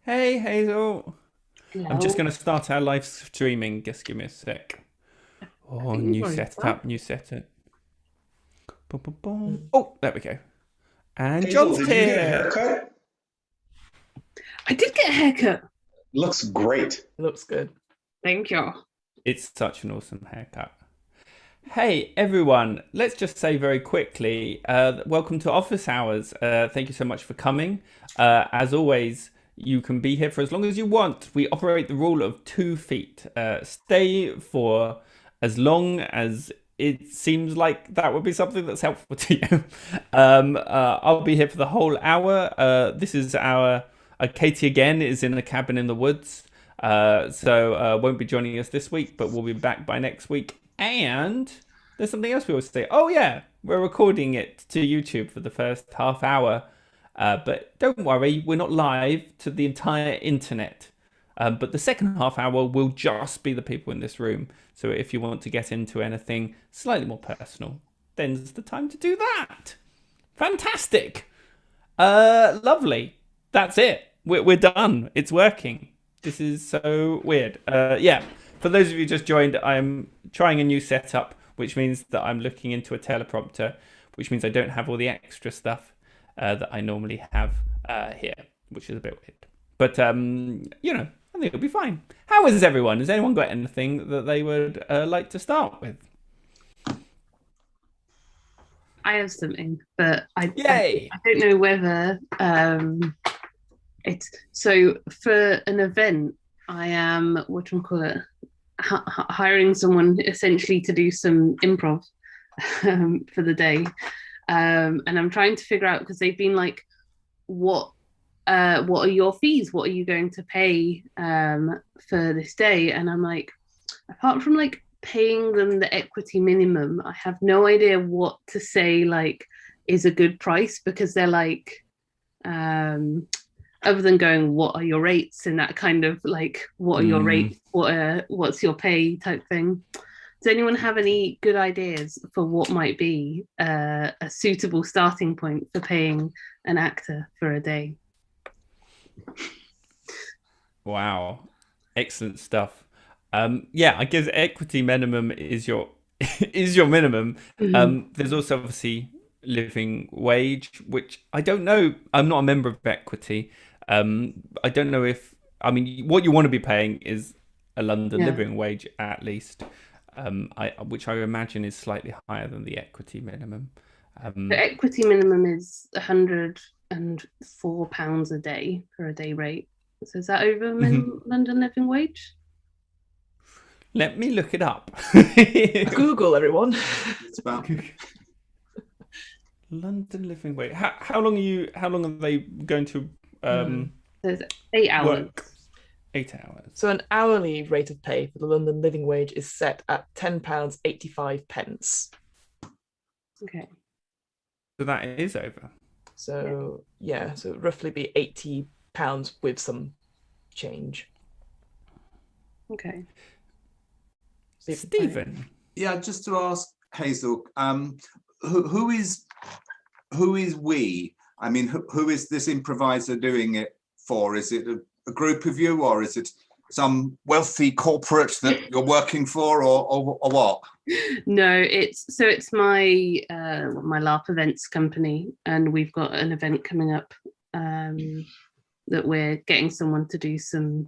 Hey, Hazel. I'm just Hello. going to start our live streaming. Just give me a sec. I Oh, think we've new already started. setup, new setup. Boom, boom, boom. Mm. Oh, there we go. And Hazel, John's did you get a here. haircut? I did get a haircut. Looks great. Looks good. Thank you. It's such an awesome haircut. Hey, everyone. Let's just say very quickly, welcome to Office Hours. Thank you so much for coming. As always, you can be here for as long as you want. We operate the rule of 2 feet. Stay for as long as it seems like that would be something that's helpful to you. I'll be here for the whole hour. This is our Katie again is in a cabin in the woods, so won't be joining us this week, but we'll be back by next week. And there's something else we always say. Oh yeah, we're recording it to YouTube for the first half hour, but don't worry, we're not live to the entire internet. But the second half hour will just be the people in this room. So if you want to get into anything slightly more personal, then's the time to do that. Fantastic. Lovely. That's it. We're done. It's working. This is so weird. Yeah. For those of you just joined, I'm trying a new setup, which means that I'm looking into a teleprompter, which means I don't have all the extra stuff that I normally have here, which is a bit weird. But I think it'll be fine. How is everyone? Has anyone got anything that they would like to start with? I have something, but Yay! I don't know whether it's so for an event. I am hiring someone essentially to do some improv for the day, and I'm trying to figure out because they've been like, what are your fees? What are you going to pay for this day? And I'm like, apart from like paying them the equity minimum, I have no idea what to say like is a good price because they're like, other than going, what are your rates and that kind of like, what are your rates? What's your pay type thing? Does anyone have any good ideas for what might be a suitable starting point for paying an actor for a day? Wow, excellent stuff. Yeah, I guess equity minimum is your is your minimum. There's also obviously living wage, which I don't know. I'm not a member of Equity. I don't know if what you want to be paying is a London living wage at least, which I imagine is slightly higher than the equity minimum. The equity minimum is £104 a day for a day rate. So is that over London living wage? Let me look it up. Google, everyone. It's about London living wage. How long are they going to So it's 8 hours. work? 8 hours. So an hourly rate of pay for the London living wage is set at £10.85. Okay. So that is over. So yeah, so roughly be £80 with some change. Okay. Stephen. yeah. Just to ask Hazel, who is we? I mean, who is this improviser doing it for? Is it a group of you, or is it some wealthy corporate that you're working for, or what? No, it's my my LARP events company, and we've got an event coming up that we're getting someone to do some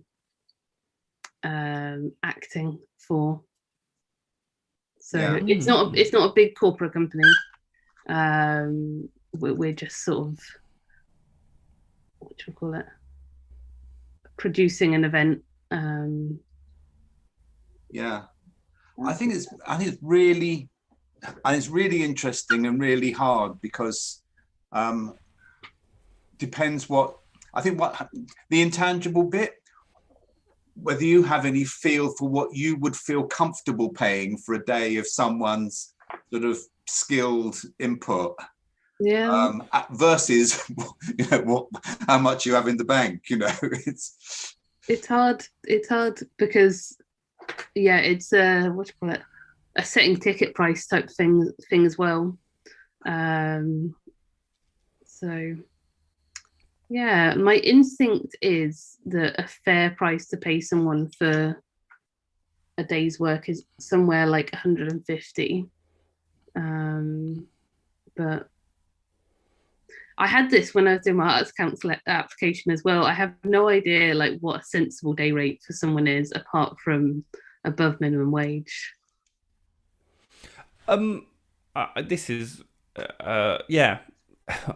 acting for. So it's not a big corporate company. We're just sort of, what do we call it? Producing an event. Yeah, I think it's really, and it's really interesting and really hard because depends what the intangible bit, whether you have any feel for what you would feel comfortable paying for a day of someone's sort of skilled input. Versus how much you have in the bank. It's hard because it's what do you call it, a setting ticket price type thing as well. So Yeah, my instinct is that a fair price to pay someone for a day's work is somewhere like 150. But I had this when I was doing my arts council application as well. I have no idea like what a sensible day rate for someone is apart from above minimum wage. This is, yeah.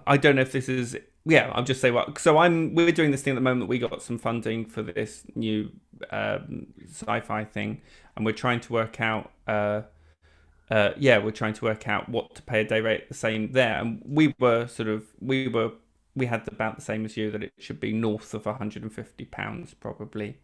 I don't know if this is. Yeah, I'll just say what. So we're doing this thing at the moment. We got some funding for this new sci-fi thing, and we're trying to work out. We're trying to work out what to pay a day rate the same there, and we had about the same as you, that it should be north of £150 probably.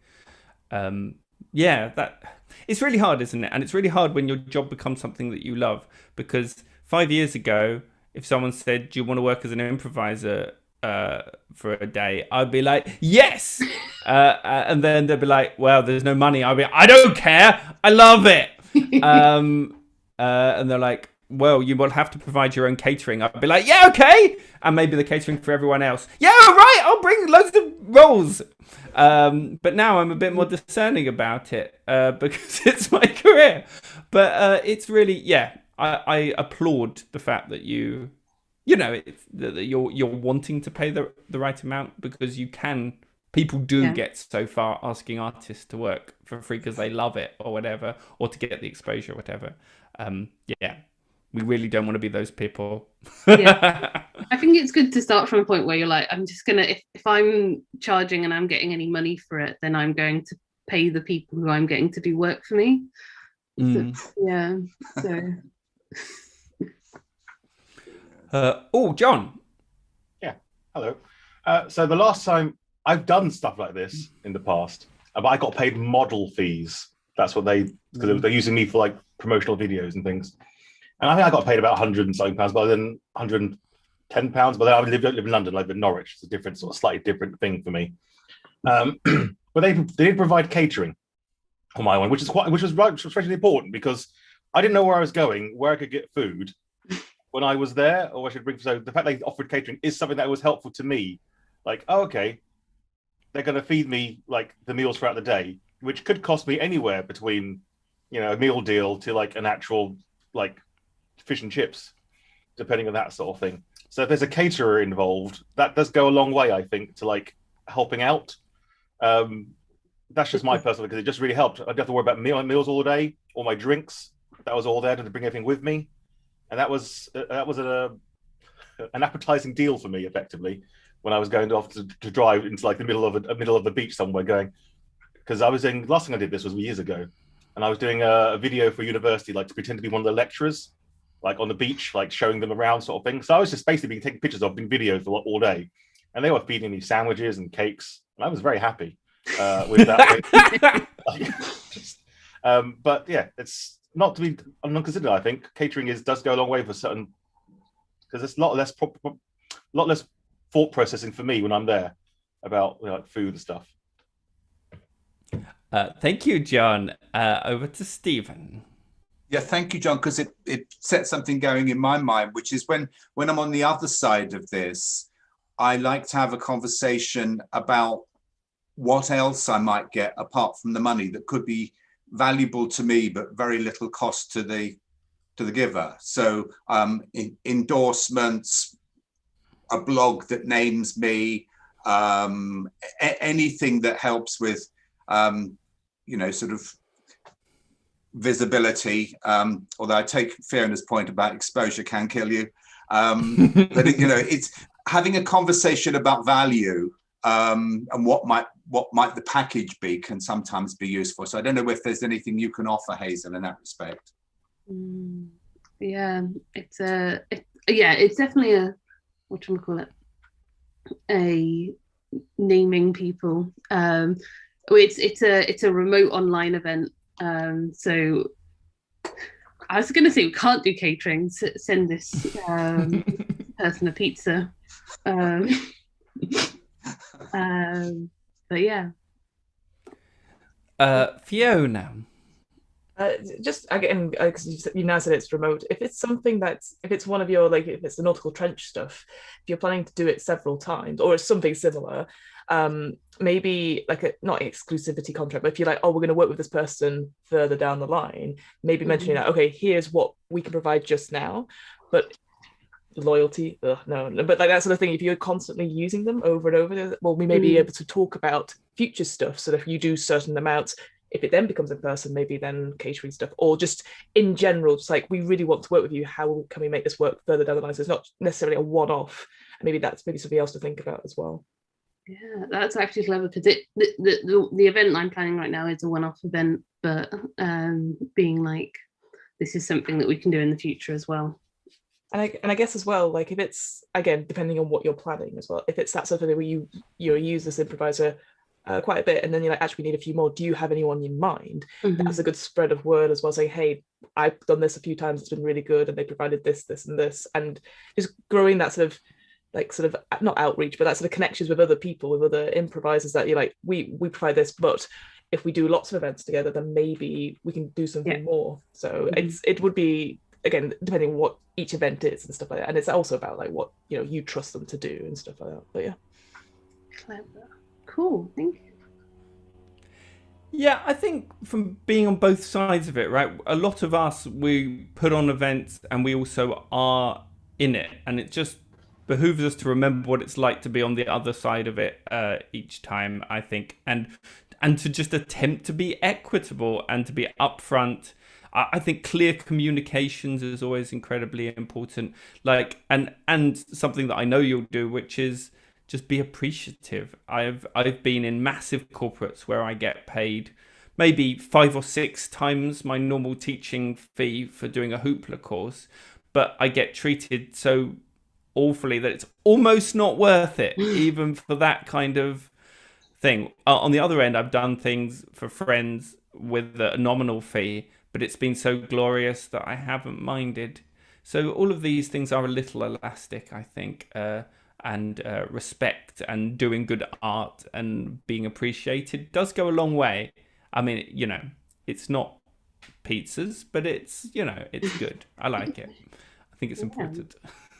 That it's really hard, isn't it? And it's really hard when your job becomes something that you love, because 5 years ago, if someone said, "Do you want to work as an improviser for a day?" I'd be like, "Yes," and then they'd be like, "Well, there's no money." I'd be like, "I don't care, I love it." And they're like, "Well, you will have to provide your own catering." I'd be like, "Yeah, okay," and maybe the catering for everyone else. "Yeah, all right, I'll bring loads of rolls." But now I'm a bit more discerning about it because it's my career. But it's really, I applaud the fact that that you're wanting to pay the right amount, because you can. People do get so far asking artists to work for free because they love it or whatever, or to get the exposure or whatever. We really don't want to be those people. I think it's good to start from a point where you're like, I'm just gonna, if I'm charging and I'm getting any money for it, then I'm going to pay the people who I'm getting to do work for me. So. John. Yeah, hello. So the last time I've done stuff like this in the past, but I got paid model fees. That's what because they're using me for like promotional videos and things. And I think I got paid about 100 and something pounds, but then 110 pounds. But then I don't live in London, I live in Norwich. It's a different slightly different thing for me. But they did provide catering on my one, which was especially important, because I didn't know where I was going, where I could get food when I was there, or I should bring. So the fact they offered catering is something that was helpful to me. Like, oh, okay, they're going to feed me like the meals throughout the day, which could cost me anywhere between, a meal deal to like an actual like fish and chips, depending on that sort of thing. So if there's a caterer involved, that does go a long way, I think, to like helping out. That's just my personal, because it just really helped. I didn't have to worry about meals all day, all my drinks. That was all there to bring everything with me, and that was an appetizing deal for me, effectively, when I was going off to drive into like the middle of the beach somewhere, going, because I was doing, last thing I did this was years ago, and I was doing a video for university, like to pretend to be one of the lecturers, like on the beach, like showing them around sort of thing. So I was just basically taking pictures of, doing videos for all day, and they were feeding me sandwiches and cakes, and I was very happy with that. But yeah, it's not to be unconsidered. I think catering does go a long way for certain, because it's a lot less thought processing for me when I'm there about like food and stuff. Thank you, John. Over to Stephen. Yeah, thank you, John, because it set something going in my mind, which is when I'm on the other side of this, I like to have a conversation about what else I might get apart from the money that could be valuable to me, but very little cost to the giver. So endorsements, a blog that names me, anything that helps with, sort of visibility. Although I take Fiona's point about exposure can kill you. But it's having a conversation about value and what might the package be can sometimes be useful. So I don't know if there's anything you can offer, Hazel, in that respect. It's definitely a, whatchamacallit, a naming people. It's a remote online event. So I was going to say we can't do catering. Send this person a pizza. But yeah. Fiona. Just again, because you now said it's remote. If it's something if it's one of your, like, if it's the nautical trench stuff, if you're planning to do it several times, or it's something similar, maybe like a not exclusivity contract, but if you're like, oh, we're going to work with this person further down the line, maybe mentioning that, okay, here's what we can provide just now, but loyalty, no, but like that sort of thing. If you're constantly using them over and over, well, we may be able to talk about future stuff. So that if you do certain amounts, if it then becomes in person, maybe then catering stuff, or just in general, just like, we really want to work with you. How can we make this work further down the line? So it's not necessarily a one-off. And maybe that's something else to think about as well. Yeah, that's actually clever, because the event I'm planning right now is a one-off event, but being like, this is something that we can do in the future as well. And I guess as well, like, if it's, again, depending on what you're planning as well, if it's that sort of thing where you use this improviser quite a bit, and then you're like, actually, we need a few more. Do you have anyone in mind? That's a good spread of word as well. Saying, hey, I've done this a few times. It's been really good, and they provided this, this, and this, and just growing that sort of not outreach, but that sort of connections with other people, with other improvisers, that you're like, we provide this, but if we do lots of events together, then maybe we can do something more. So it would be, again, depending on what each event is and stuff like that, and it's also about like what you trust them to do and stuff like that. But yeah, clever. Cool, thank you. Yeah, I think from being on both sides of it, right? A lot of us, we put on events and we also are in it, and it just behooves us to remember what it's like to be on the other side of it each time, I think, and to just attempt to be equitable and to be upfront. I think clear communications is always incredibly important. Like, and something that I know you'll do, which is just be appreciative. I've been in massive corporates where I get paid maybe 5 or 6 times my normal teaching fee for doing a Hoopla course, but I get treated so awfully that it's almost not worth it, even for that kind of thing. On the other end, I've done things for friends with a nominal fee, but it's been so glorious that I haven't minded. So all of these things are a little elastic, I think. And respect and doing good art and being appreciated does go a long way. I mean, it's not pizzas, but it's good. I like it. I think it's important.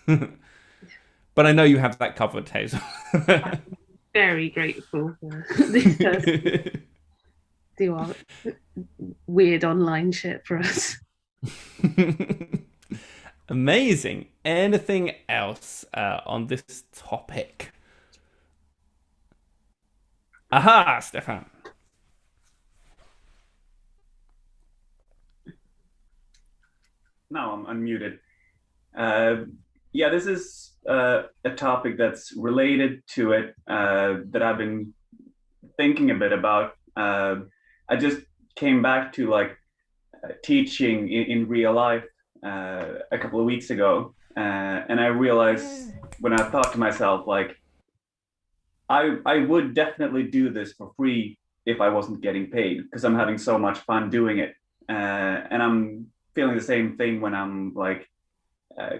But I know you have that covered, Hazel. Very grateful for this person. Do our weird online shit for us. Amazing. Anything else on this topic? Aha, Stefan. No, I'm unmuted. Yeah, this is a topic that's related to it that I've been thinking a bit about. I just came back to teaching in real life a couple of weeks ago, and I realized when I thought to myself, I would definitely do this for free if I wasn't getting paid, because I'm having so much fun doing it, and I'm feeling the same thing when I'm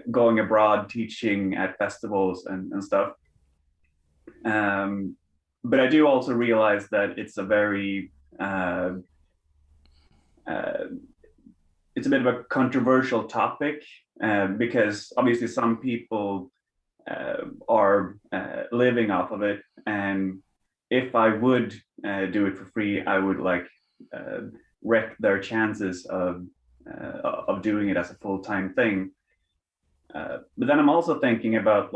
going abroad teaching at festivals and stuff. But I do also realize that it's a very it's a bit of a controversial topic, because obviously some people are living off of it, and if I would do it for free, I would wreck their chances of doing it as a full-time thing. But then I'm also thinking about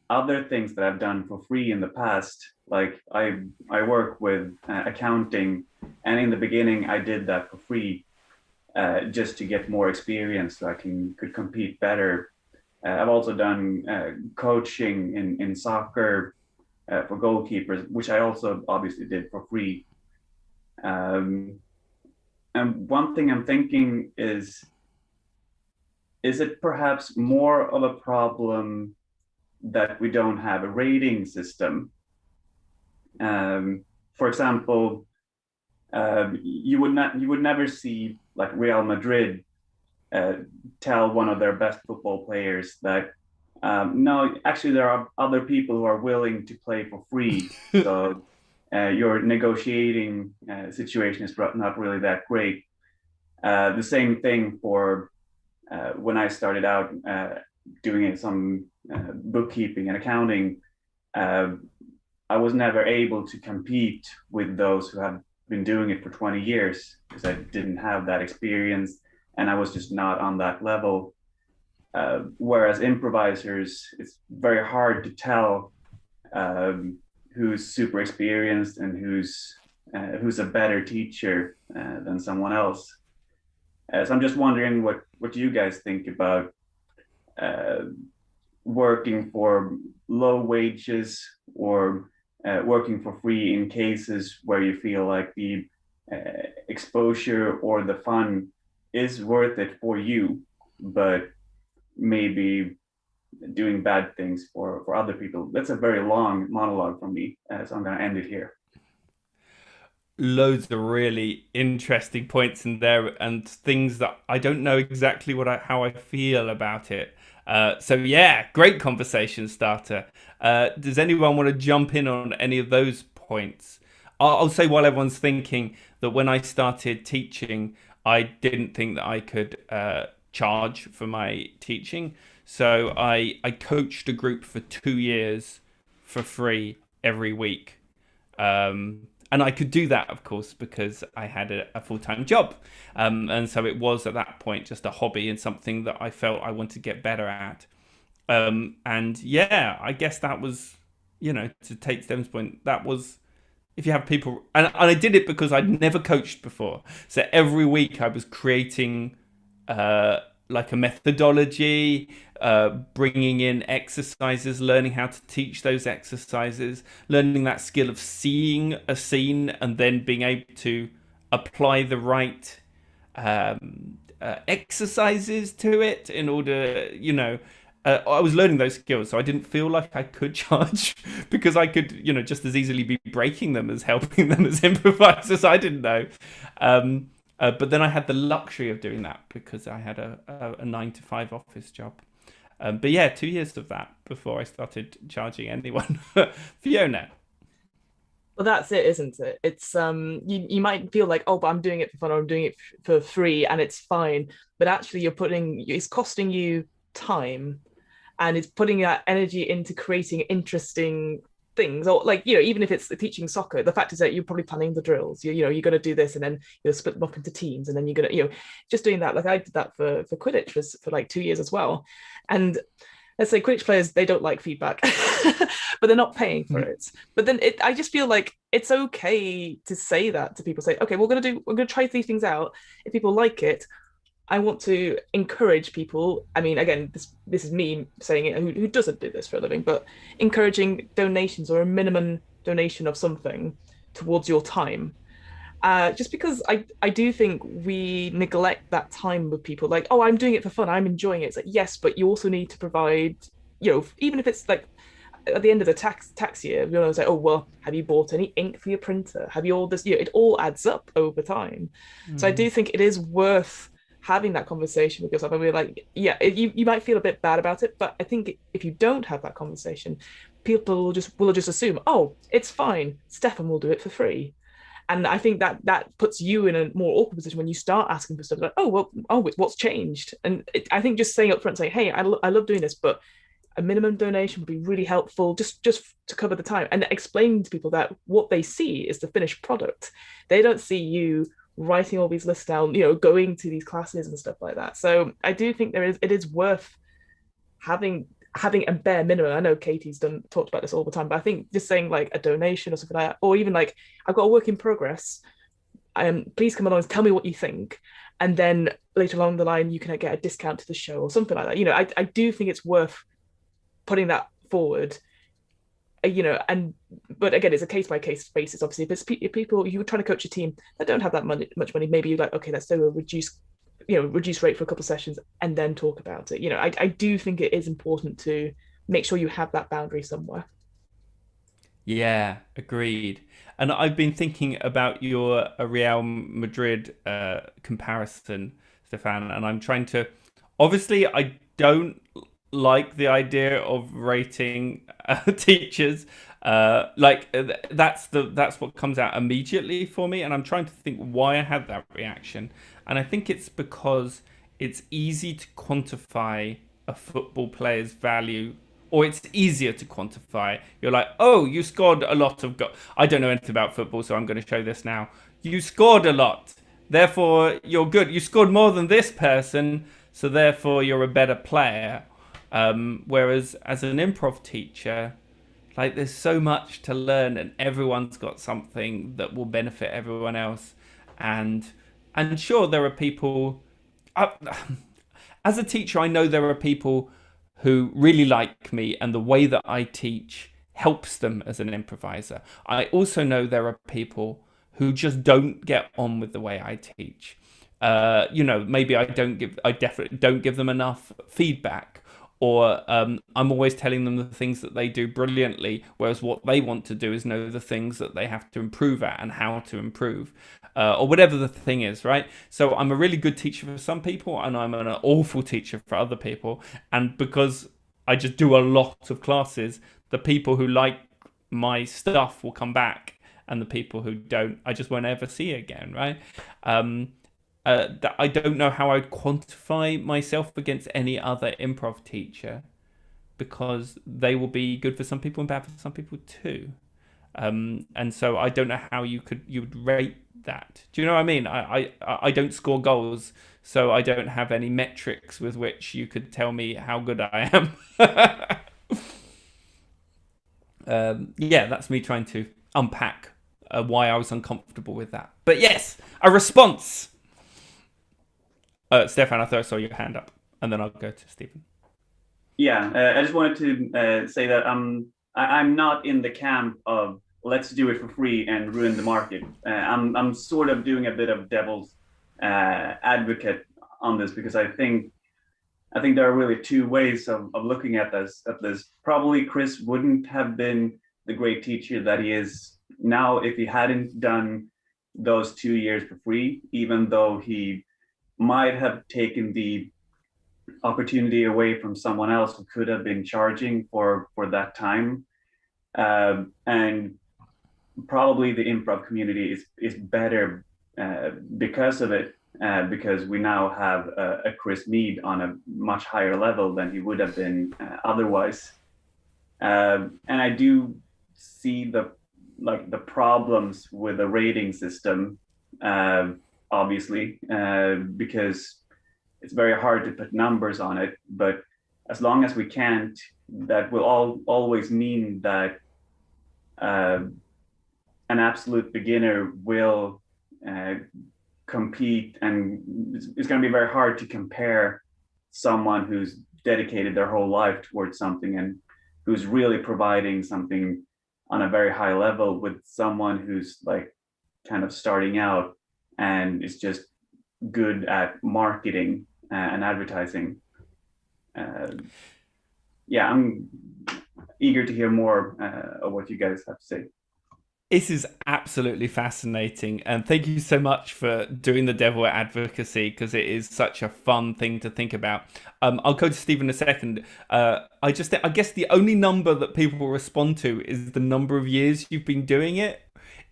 other things that I've done for free in the past. I work with accounting, and in the beginning I did that for free, just to get more experience so I could compete better. I've also done coaching in soccer for goalkeepers, which I also obviously did for free. And one thing I'm thinking is it perhaps more of a problem that we don't have a rating system? For example, you would never see Real Madrid tell one of their best football players that no, actually there are other people who are willing to play for free, so your negotiating situation is not really that great. The same thing for when I started out doing some bookkeeping and accounting. I was never able to compete with those who have been doing it for 20 years because I didn't have that experience and I was just not on that level. Whereas improvisers, it's very hard to tell who's super experienced and who's a better teacher than someone else. So I'm just wondering what you guys think about working for low wages or working for free in cases where you feel like the exposure or the fun is worth it for you, but maybe doing bad things for other people. That's a very long monologue from me, so I'm going to end it here. Loads of really interesting points in there and things that I don't know exactly how I feel about it. So yeah, great conversation starter. Does anyone want to jump in on any of those points? I'll say while everyone's thinking that when I started teaching, I didn't think that I could charge for my teaching. So I coached a group for 2 years for free every week. And I could do that, of course, because I had a full-time job. And so it was at that point just a hobby and something that I felt I wanted to get better at. And yeah, I guess that was, to take Stem's point, that was, if you have people, and I did it because I'd never coached before. So every week I was creating like a methodology, bringing in exercises, learning how to teach those exercises, learning that skill of seeing a scene and then being able to apply the right exercises to it in order, I was learning those skills, so I didn't feel like I could charge because I could, just as easily be breaking them as helping them as improvisers. I didn't know. But then I had the luxury of doing that because I had a 9-to-5 office job. But yeah, 2 years of that before I started charging anyone. Fiona. Well, that's it, isn't it? It's you might feel like, oh, but I'm doing it for fun or I'm doing it for free and it's fine. But actually it's costing you time and it's putting that energy into creating interesting things, or like, even if it's teaching soccer, the fact is that you're probably planning the drills. You're going to do this and then split them up into teams, and then you're going to just doing that. Like I did that for Quidditch for like 2 years as well. And let's say Quidditch players, they don't like feedback, but they're not paying for it. But then I just feel like it's okay to say that to people. Say, okay, we're going to try these things out. If people like it, I want to encourage people. I mean, again, this is me saying it, who doesn't do this for a living, but encouraging donations or a minimum donation of something towards your time. Just because I do think we neglect that time with people. Like, oh, I'm doing it for fun, I'm enjoying it. It's like, yes, but you also need to provide, even if it's like at the end of the tax year, say, oh, well, have you bought any ink for your printer? Have you all this? It all adds up over time. So I do think it is worth having that conversation with yourself, and we're like, yeah, you might feel a bit bad about it, but I think if you don't have that conversation, people will just assume, oh, it's fine, Stefan will do it for free. And I think that puts you in a more awkward position when you start asking for stuff like, what's changed? And I think just saying up front, saying, hey, I love doing this, but a minimum donation would be really helpful just to cover the time, and explaining to people that what they see is the finished product. They don't see you writing all these lists down, going to these classes and stuff like that. So I do think it is worth having a bare minimum. I know Katie's talked about this all the time, but I think just saying like a donation or something like that, or even like, I've got a work in progress, please come along and tell me what you think, and then later along the line you can get a discount to the show or something like that. I do think it's worth putting that forward. But again, it's a case-by-case basis. Obviously, if people, you're trying to coach a team that don't have that much money, maybe you're like, okay, let's do a reduced rate for a couple of sessions and then talk about it. I do think it is important to make sure you have that boundary somewhere. Yeah, agreed. And I've been thinking about your Real Madrid comparison, Stefan, and I'm trying to, obviously I don't like the idea of rating teachers. That's what comes out immediately for me, and I'm trying to think why I had that reaction. And I think it's because it's easy to quantify a football player's value, or it's easier to quantify. You're like, oh, you scored a lot of goals. I don't know anything about football, so I'm going to show this now. You scored a lot, therefore you're good. You scored more than this person, so therefore you're a better player. Whereas as an improv teacher, like, there's so much to learn, and everyone's got something that will benefit everyone else. And sure, there are people. As a teacher, I know there are people who really like me, and the way that I teach helps them as an improviser. I also know there are people who just don't get on with the way I teach. Maybe I definitely don't give them enough feedback, or I'm always telling them the things that they do brilliantly, whereas what they want to do is know the things that they have to improve at and how to improve, or whatever the thing is, right? So I'm a really good teacher for some people, and I'm an awful teacher for other people. And because I just do a lot of classes, the people who like my stuff will come back, and the people who don't, I just won't ever see again, right? I don't know how I'd quantify myself against any other improv teacher, because they will be good for some people and bad for some people too. And so I don't know how you would rate that. Do you know what I mean? I don't score goals, so I don't have any metrics with which you could tell me how good I am. That's me trying to unpack why I was uncomfortable with that. But yes, a response. Stefan, I thought I saw your hand up, and then I'll go to Stephen. Yeah, I just wanted to say that I'm not in the camp of let's do it for free and ruin the market. I'm sort of doing a bit of devil's advocate on this, because I think there are really two ways of looking at this. Probably Chris wouldn't have been the great teacher that he is now if he hadn't done those 2 years for free, even though he might have taken the opportunity away from someone else who could have been charging for that time. And probably the improv community is better because of it, because we now have a Chris Mead on a much higher level than he would have been otherwise. And I do see the problems with the rating system, obviously, because it's very hard to put numbers on it. But as long as we can't, that will always mean that an absolute beginner will compete, and it's going to be very hard to compare someone who's dedicated their whole life towards something and who's really providing something on a very high level with someone who's like kind of starting out and is just good at marketing and advertising. I'm eager to hear more of what you guys have to say. This is absolutely fascinating, and thank you so much for doing the devil advocacy, because it is such a fun thing to think about. I'll go to Stephen in a second. I guess the only number that people will respond to is the number of years you've been doing it,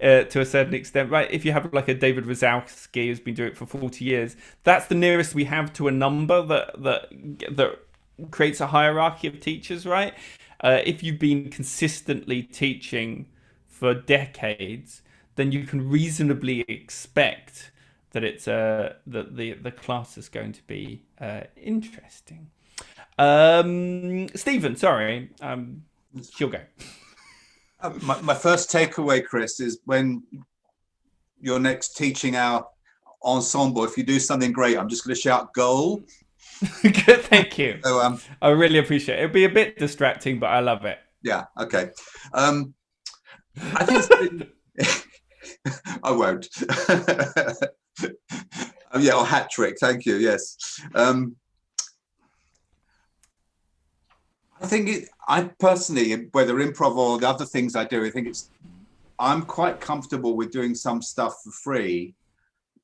to a certain extent, right? If you have like a David Rosowski who's been doing it for 40 years, that's the nearest we have to a number that creates a hierarchy of teachers, right? If you've been consistently teaching for decades, then you can reasonably expect that it's that the class is going to be interesting. Stephen, sorry, she'll go. My first takeaway, Chris, is when your next teaching our ensemble, if you do something great, I'm just going to shout goal. Good, thank you. So, I really appreciate it. It'll be a bit distracting, but I love it. Yeah, okay. I think I won't. Or hat trick. Thank you. Yes. I personally, whether improv or the other things I do, I'm quite comfortable with doing some stuff for free,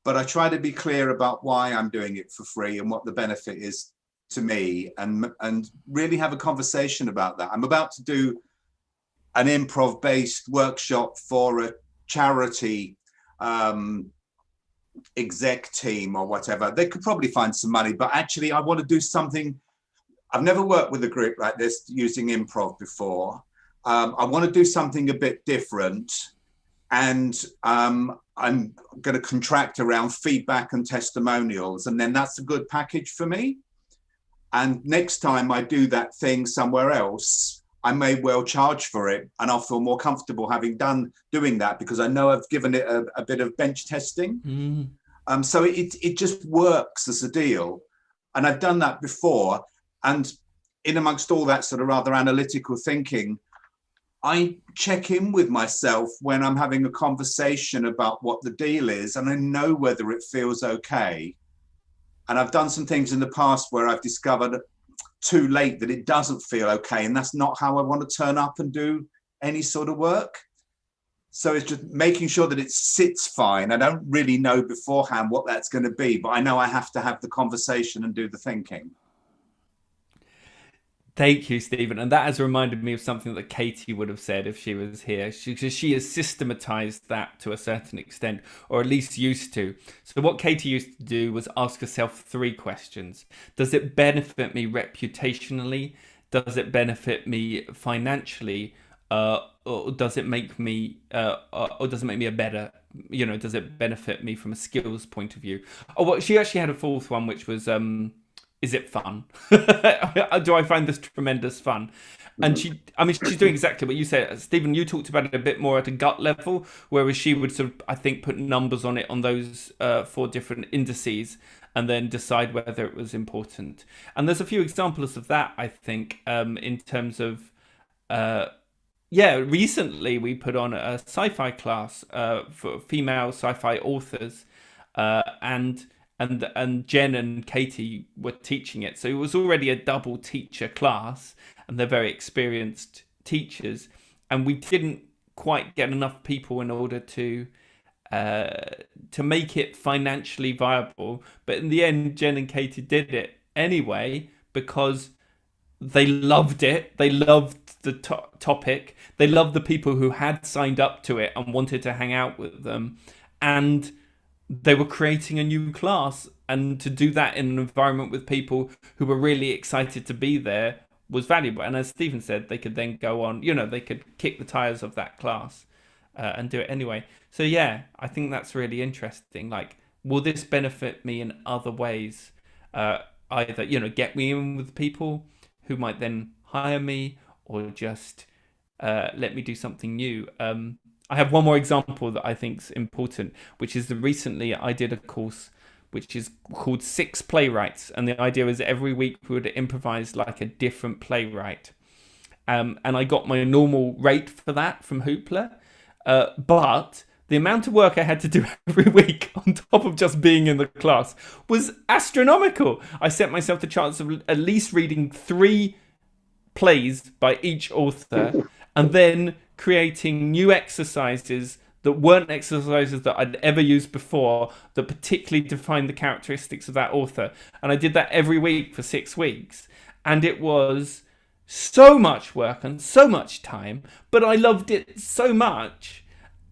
but I try to be clear about why I'm doing it for free and what the benefit is to me and really have a conversation about that. I'm about to do an improv-based workshop for a charity exec team or whatever. They could probably find some money, but actually I want to do something. I've never worked with a group like this using improv before. I want to do something a bit different, and I'm going to contract around feedback and testimonials, and then that's a good package for me. And next time I do that thing somewhere else, I may well charge for it, and I'll feel more comfortable having doing that because I know I've given it a bit of bench testing. So it just works as a deal, and I've done that before. And in amongst all that sort of rather analytical thinking, I check in with myself when I'm having a conversation about what the deal is, and I know whether it feels okay. And I've done some things in the past where I've discovered too late that it doesn't feel okay, and that's not how I want to turn up and do any sort of work. So it's just making sure that it sits fine. I don't really know beforehand what that's going to be, but I know I have to have the conversation and do the thinking. Thank you, Stephen. And that has reminded me of something that Katie would have said if she was here. She has systematized that to a certain extent, or at least used to. So what Katie used to do was ask herself 3 questions. Does it benefit me reputationally? Does it benefit me financially? Or does it make me a better, does it benefit me from a skills point of view? Oh, well, she actually had a 4th one, which was, is it fun? Do I find this tremendous fun? And she's doing exactly what you said. Stephen, you talked about it a bit more at a gut level, whereas she would sort of, I think, put numbers on it on those 4 different indices and then decide whether it was important. And there's a few examples of that, I think, in terms of, recently we put on a sci-fi class for female sci-fi authors, and Jen and Katie were teaching it. So it was already a double teacher class, and they're very experienced teachers. And we didn't quite get enough people in order to make it financially viable. But in the end, Jen and Katie did it anyway because they loved it. They loved the topic. They loved the people who had signed up to it and wanted to hang out with them. And they were creating a new class, and to do that in an environment with people who were really excited to be there was valuable. And as Stephen said, they could then go on, they could kick the tires of that class and do it anyway. So yeah, I think that's really interesting. Like, will this benefit me in other ways? Either, get me in with people who might then hire me, or just let me do something new. I have one more example that I think is important, which is that recently I did a course which is called 6 Playwrights. And the idea is every week we would improvise like a different playwright. And I got my normal rate for that from Hoopla. But the amount of work I had to do every week on top of just being in the class was astronomical. I set myself the chance of at least reading 3 plays by each author, and then creating new exercises that weren't exercises that I'd ever used before, that particularly defined the characteristics of that author. And I did that every week for 6 weeks. And it was so much work and so much time, but I loved it so much.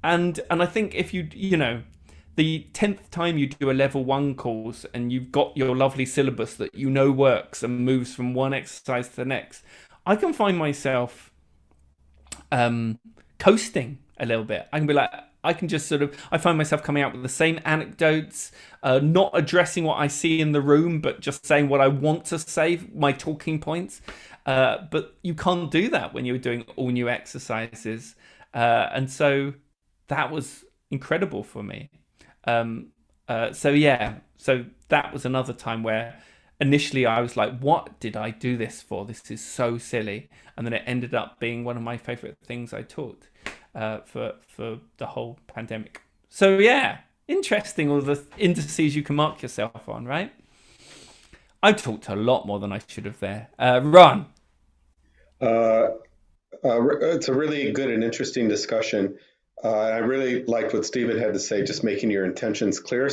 And I think if the 10th time you do a level 1 course and you've got your lovely syllabus that works and moves from one exercise to the next, I can find myself coasting a little bit. I can be like, I find myself coming out with the same anecdotes, not addressing what I see in the room, but just saying what I want to say, my talking points. But you can't do that when you're doing all new exercises. And so that was incredible for me. So that was another time where initially I was like, what did I do this for? This is so silly. And then it ended up being one of my favorite things I taught for the whole pandemic. So yeah, interesting, all the indices you can mark yourself on, right? I talked a lot more than I should have there. Ron. It's a really good and interesting discussion. I really liked what Stephen had to say, just making your intentions clear.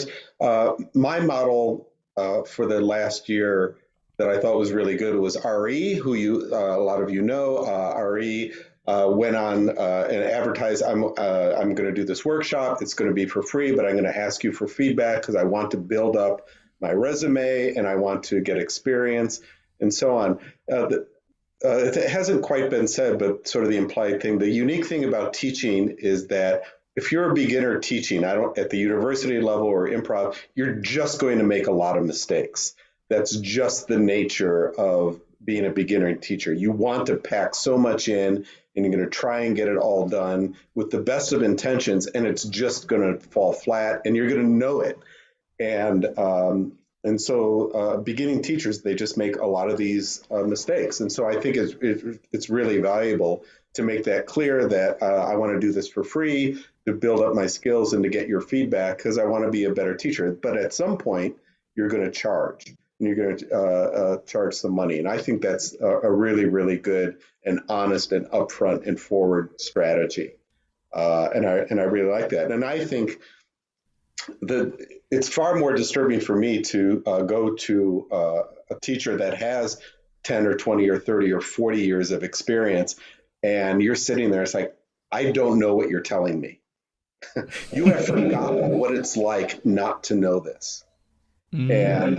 My model for the last year that I thought was really good was RE, who a lot of you know. RE went on and advertised, I'm going to do this workshop. It's going to be for free, but I'm going to ask you for feedback because I want to build up my resume and I want to get experience and so on. It hasn't quite been said, but sort of the implied thing. The unique thing about teaching is that if you're a beginner teaching, at the university level or improv, you're just going to make a lot of mistakes. That's just the nature of being a beginner teacher. You want to pack so much in, and you're going to try and get it all done with the best of intentions, and it's just going to fall flat, and you're going to know it. And so beginning teachers, they just make a lot of these mistakes. And so I think it's really valuable to make that clear that I want to do this for free, to build up my skills and to get your feedback because I want to be a better teacher. But at some point, you're going to charge, and you're going to charge some money. And I think that's a really, really good and honest and upfront and forward strategy. And I really like that. And I think that it's far more disturbing for me to go to a teacher that has 10 or 20 or 30 or 40 years of experience, and you're sitting there, it's like, I don't know what you're telling me. You have forgotten what it's like not to know this. And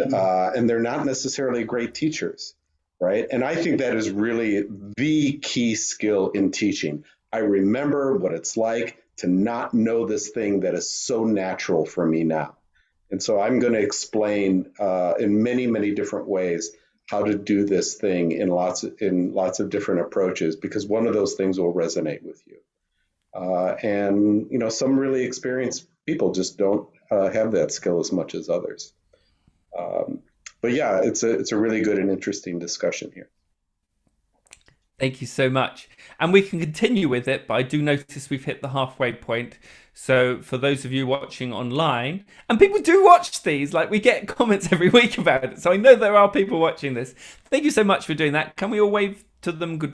they're not necessarily great teachers, right? And I think that is really the key skill in teaching. I remember what it's like to not know this thing that is so natural for me now. And so I'm going to explain in many, many different ways how to do this thing in lots of different approaches, because one of those things will resonate with you. And you know, some really experienced people just don't have that skill as much as others. But yeah, it's a really good and interesting discussion here. Thank you so much. And we can continue with it, but I do notice we've hit the halfway point. So for those of you watching online, and people do watch these, like we get comments every week about it. So I know there are people watching this. Thank you so much for doing that. Can we all wave to them goodbye?